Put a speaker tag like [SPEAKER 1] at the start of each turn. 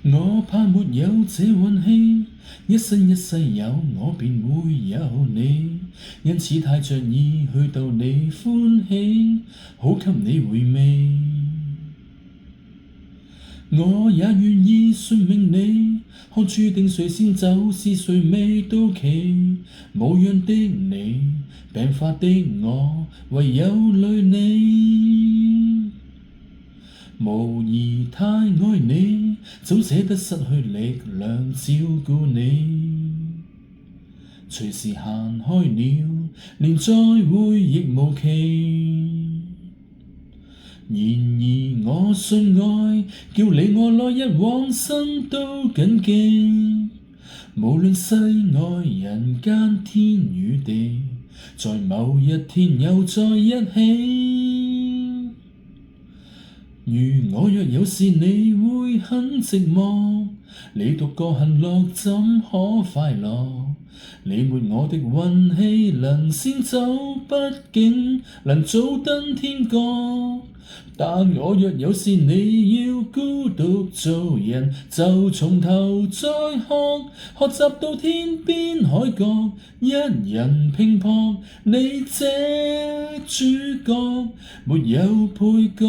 [SPEAKER 1] 我怕沒有這運氣，一生一世有我便會有你，因此太着意去逗你歡喜，好給你回味。我也願意順命你，看注定誰先走是誰未到期。無恙的你，病發的我，唯有累你。無疑太愛你，早捨得失去力量照顧你。隨時行開了，連再會亦無期。然而我信愛，叫你我來日往生都謹記。無論世外人間天與地，在某一天又在一起。如我若有事你會很寂寞，你獨個行樂怎可快樂？你沒我的運氣能先走，畢竟能早登天國。但我若有事你要孤獨做人，就從頭再學習到天邊海角，一人拼搏，你這主角沒有配角。